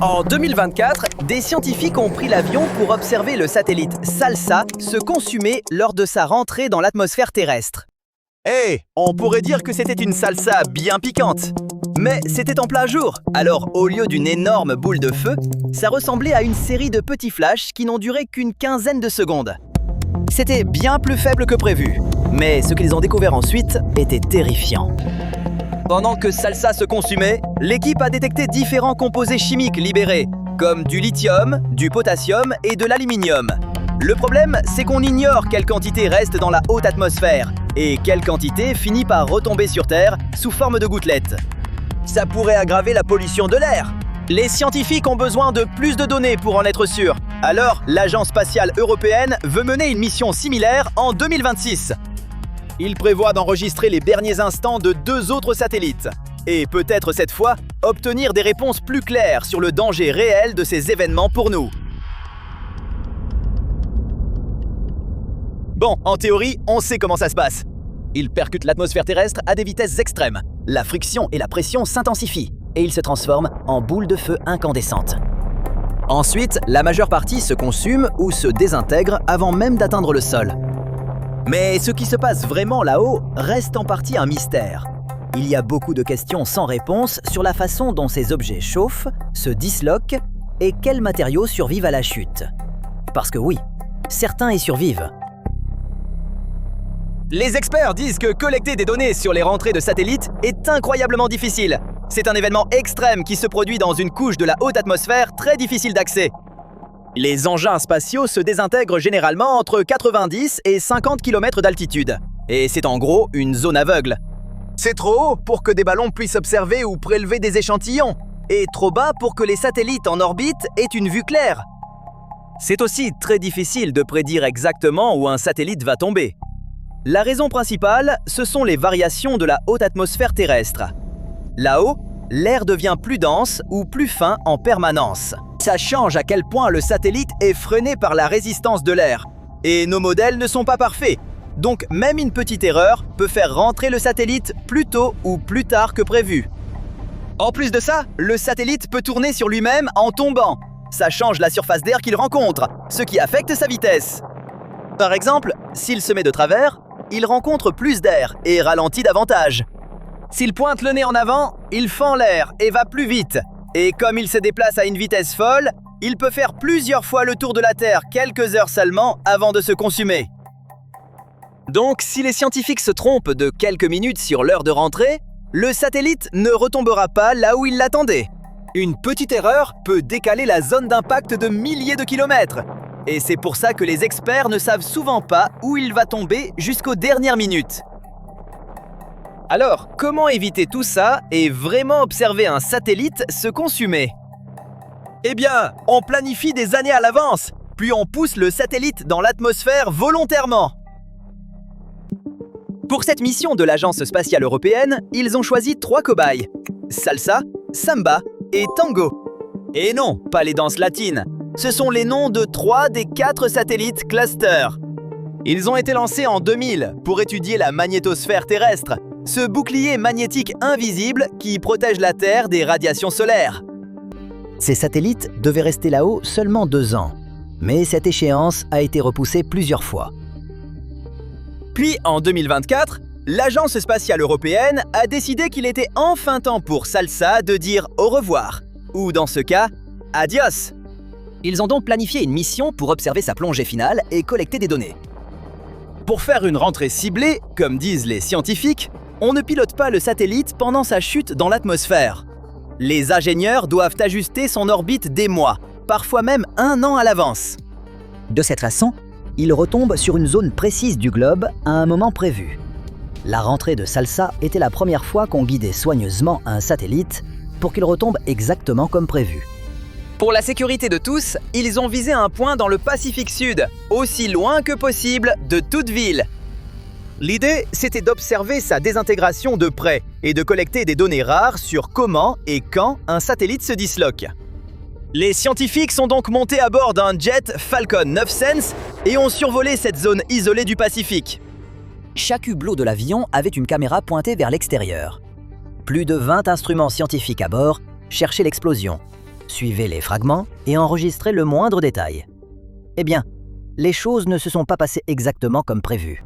En 2024, des scientifiques ont pris l'avion pour observer le satellite SALSA se consumer lors de sa rentrée dans l'atmosphère terrestre. On pourrait dire que c'était une salsa bien piquante. Mais c'était en plein jour, alors au lieu d'une énorme boule de feu, ça ressemblait à une série de petits flashs qui n'ont duré qu'une quinzaine de secondes. C'était bien plus faible que prévu, mais ce qu'ils ont découvert ensuite était terrifiant. Pendant que SALSA se consumait, l'équipe a détecté différents composés chimiques libérés, comme du lithium, du potassium et de l'aluminium. Le problème, c'est qu'on ignore quelle quantité reste dans la haute atmosphère et quelle quantité finit par retomber sur Terre sous forme de gouttelettes. Ça pourrait aggraver la pollution de l'air. Les scientifiques ont besoin de plus de données pour en être sûrs. Alors, l'Agence spatiale européenne veut mener une mission similaire en 2026. Il prévoit d'enregistrer les derniers instants de 2 autres satellites. Et peut-être cette fois, obtenir des réponses plus claires sur le danger réel de ces événements pour nous. Bon, en théorie, on sait comment ça se passe. Ils percutent l'atmosphère terrestre à des vitesses extrêmes. La friction et la pression s'intensifient et ils se transforment en boules de feu incandescentes. Ensuite, la majeure partie se consume ou se désintègre avant même d'atteindre le sol. Mais ce qui se passe vraiment là-haut reste en partie un mystère. Il y a beaucoup de questions sans réponse sur la façon dont ces objets chauffent, se disloquent et quels matériaux survivent à la chute. Parce que oui, certains y survivent. Les experts disent que collecter des données sur les rentrées de satellites est incroyablement difficile. C'est un événement extrême qui se produit dans une couche de la haute atmosphère très difficile d'accès. Les engins spatiaux se désintègrent généralement entre 90 et 50 km d'altitude. Et c'est en gros une zone aveugle. C'est trop haut pour que des ballons puissent observer ou prélever des échantillons. Et trop bas pour que les satellites en orbite aient une vue claire. C'est aussi très difficile de prédire exactement où un satellite va tomber. La raison principale, ce sont les variations de la haute atmosphère terrestre. Là-haut, l'air devient plus dense ou plus fin en permanence. Ça change à quel point le satellite est freiné par la résistance de l'air. Et nos modèles ne sont pas parfaits. Donc même une petite erreur peut faire rentrer le satellite plus tôt ou plus tard que prévu. En plus de ça, le satellite peut tourner sur lui-même en tombant. Ça change la surface d'air qu'il rencontre, ce qui affecte sa vitesse. Par exemple, s'il se met de travers, il rencontre plus d'air et ralentit davantage. S'il pointe le nez en avant, il fend l'air et va plus vite. Et comme il se déplace à une vitesse folle, il peut faire plusieurs fois le tour de la Terre quelques heures seulement avant de se consumer. Donc, si les scientifiques se trompent de quelques minutes sur l'heure de rentrée, le satellite ne retombera pas là où il l'attendait. Une petite erreur peut décaler la zone d'impact de milliers de kilomètres. Et c'est pour ça que les experts ne savent souvent pas où il va tomber jusqu'aux dernières minutes. Alors, comment éviter tout ça et vraiment observer un satellite se consumer? Eh bien, on planifie des années à l'avance, puis on pousse le satellite dans l'atmosphère volontairement. Pour cette mission de l'Agence spatiale européenne, ils ont choisi 3 cobayes: Salsa, Samba et Tango. Et non, pas les danses latines. Ce sont les noms de 3 des 4 satellites cluster. Ils ont été lancés en 2000 pour étudier la magnétosphère terrestre, ce bouclier magnétique invisible qui protège la Terre des radiations solaires. Ces satellites devaient rester là-haut seulement 2 ans, mais cette échéance a été repoussée plusieurs fois. Puis en 2024, l'Agence spatiale européenne a décidé qu'il était enfin temps pour SALSA de dire au revoir, ou dans ce cas, adios. Ils ont donc planifié une mission pour observer sa plongée finale et collecter des données. Pour faire une rentrée ciblée, comme disent les scientifiques, on ne pilote pas le satellite pendant sa chute dans l'atmosphère. Les ingénieurs doivent ajuster son orbite des mois, parfois même 1 an à l'avance. De cette façon, il retombe sur une zone précise du globe à un moment prévu. La rentrée de SALSA était la première fois qu'on guidait soigneusement un satellite pour qu'il retombe exactement comme prévu. Pour la sécurité de tous, ils ont visé un point dans le Pacifique Sud, aussi loin que possible de toute ville. L'idée, c'était d'observer sa désintégration de près et de collecter des données rares sur comment et quand un satellite se disloque. Les scientifiques sont donc montés à bord d'un jet Falcon 9 Sense et ont survolé cette zone isolée du Pacifique. Chaque hublot de l'avion avait une caméra pointée vers l'extérieur. Plus de 20 instruments scientifiques à bord cherchaient l'explosion. suivez les fragments et enregistrez le moindre détail. Eh bien, les choses ne se sont pas passées exactement comme prévu.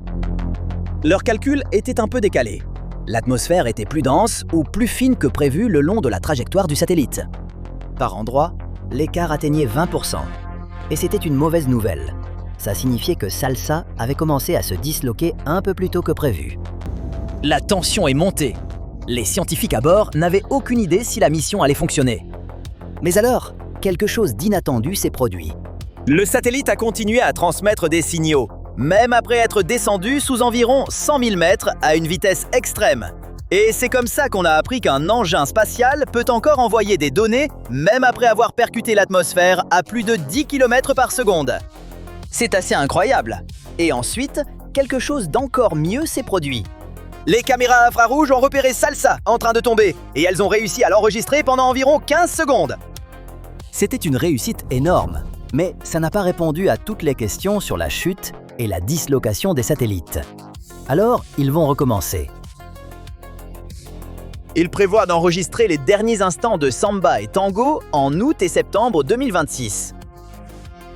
Leurs calculs étaient un peu décalés. L'atmosphère était plus dense ou plus fine que prévu le long de la trajectoire du satellite. Par endroits, l'écart atteignait 20%. Et c'était une mauvaise nouvelle. Ça signifiait que Salsa avait commencé à se disloquer un peu plus tôt que prévu. La tension est montée. Les scientifiques à bord n'avaient aucune idée si la mission allait fonctionner. Mais alors, quelque chose d'inattendu s'est produit. Le satellite a continué à transmettre des signaux, même après être descendu sous environ 100 000 mètres à une vitesse extrême. Et c'est comme ça qu'on a appris qu'un engin spatial peut encore envoyer des données, même après avoir percuté l'atmosphère à plus de 10 km par seconde. C'est assez incroyable. Et ensuite, quelque chose d'encore mieux s'est produit. Les caméras infrarouges ont repéré Salsa en train de tomber, et elles ont réussi à l'enregistrer pendant environ 15 secondes. C'était une réussite énorme, mais ça n'a pas répondu à toutes les questions sur la chute et la dislocation des satellites. Alors, ils vont recommencer. Ils prévoient d'enregistrer les derniers instants de Samba et Tango en août et septembre 2026.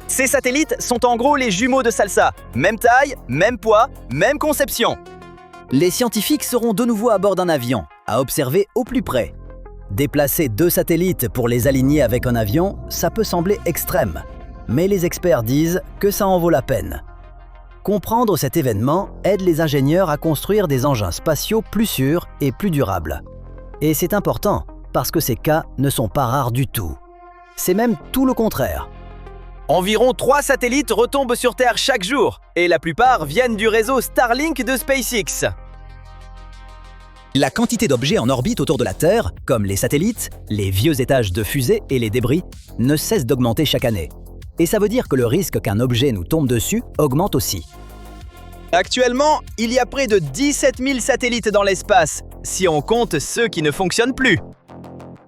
Ces satellites sont en gros les jumeaux de Salsa. Même taille, même poids, même conception. Les scientifiques seront de nouveau à bord d'un avion, à observer au plus près. Déplacer 2 satellites pour les aligner avec un avion, ça peut sembler extrême. Mais les experts disent que ça en vaut la peine. Comprendre cet événement aide les ingénieurs à construire des engins spatiaux plus sûrs et plus durables. Et c'est important, parce que ces cas ne sont pas rares du tout. C'est même tout le contraire. Environ 3 satellites retombent sur Terre chaque jour, et la plupart viennent du réseau Starlink de SpaceX. La quantité d'objets en orbite autour de la Terre, comme les satellites, les vieux étages de fusées et les débris, ne cesse d'augmenter chaque année. Et ça veut dire que le risque qu'un objet nous tombe dessus augmente aussi. Actuellement, il y a près de 17 000 satellites dans l'espace, si on compte ceux qui ne fonctionnent plus.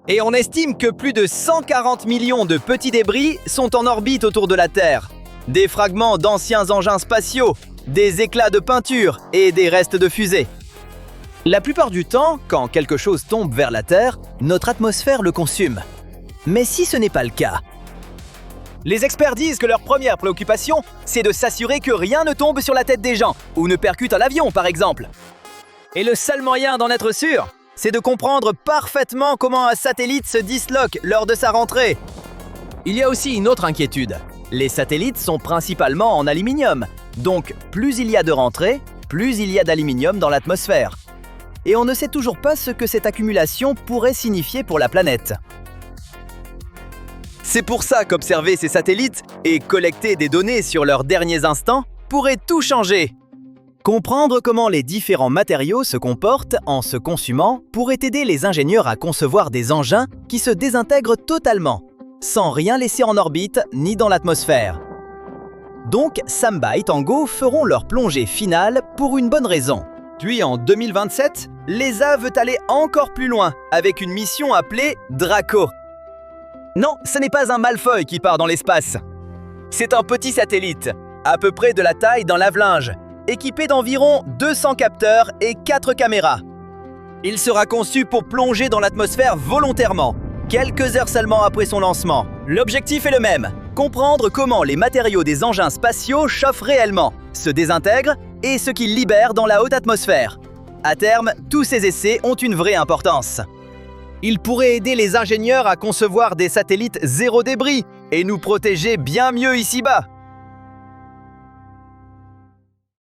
Et on estime que plus de 140 millions de petits débris sont en orbite autour de la Terre. Des fragments d'anciens engins spatiaux, des éclats de peinture et des restes de fusées. La plupart du temps, quand quelque chose tombe vers la Terre, notre atmosphère le consume. Mais si ce n'est pas le cas, les experts disent que leur première préoccupation, c'est de s'assurer que rien ne tombe sur la tête des gens, ou ne percute un avion par exemple. Et le seul moyen d'en être sûr, c'est de comprendre parfaitement comment un satellite se disloque lors de sa rentrée. Il y a aussi une autre inquiétude. Les satellites sont principalement en aluminium, donc plus il y a de rentrées, plus il y a d'aluminium dans l'atmosphère. Et on ne sait toujours pas ce que cette accumulation pourrait signifier pour la planète. C'est pour ça qu'observer ces satellites et collecter des données sur leurs derniers instants pourrait tout changer. Comprendre comment les différents matériaux se comportent en se consumant pourrait aider les ingénieurs à concevoir des engins qui se désintègrent totalement, sans rien laisser en orbite ni dans l'atmosphère. Donc, Samba et Tango feront leur plongée finale pour une bonne raison. Puis en 2027, l'ESA veut aller encore plus loin avec une mission appelée Draco. Non, ce n'est pas un Malfoy qui part dans l'espace. C'est un petit satellite, à peu près de la taille d'un lave-linge, équipé d'environ 200 capteurs et 4 caméras. Il sera conçu pour plonger dans l'atmosphère volontairement, quelques heures seulement après son lancement. L'objectif est le même, comprendre comment les matériaux des engins spatiaux chauffent réellement, se désintègrent et ce qu'ils libèrent dans la haute atmosphère. À terme, tous ces essais ont une vraie importance. Il pourrait aider les ingénieurs à concevoir des satellites zéro débris et nous protéger bien mieux ici-bas.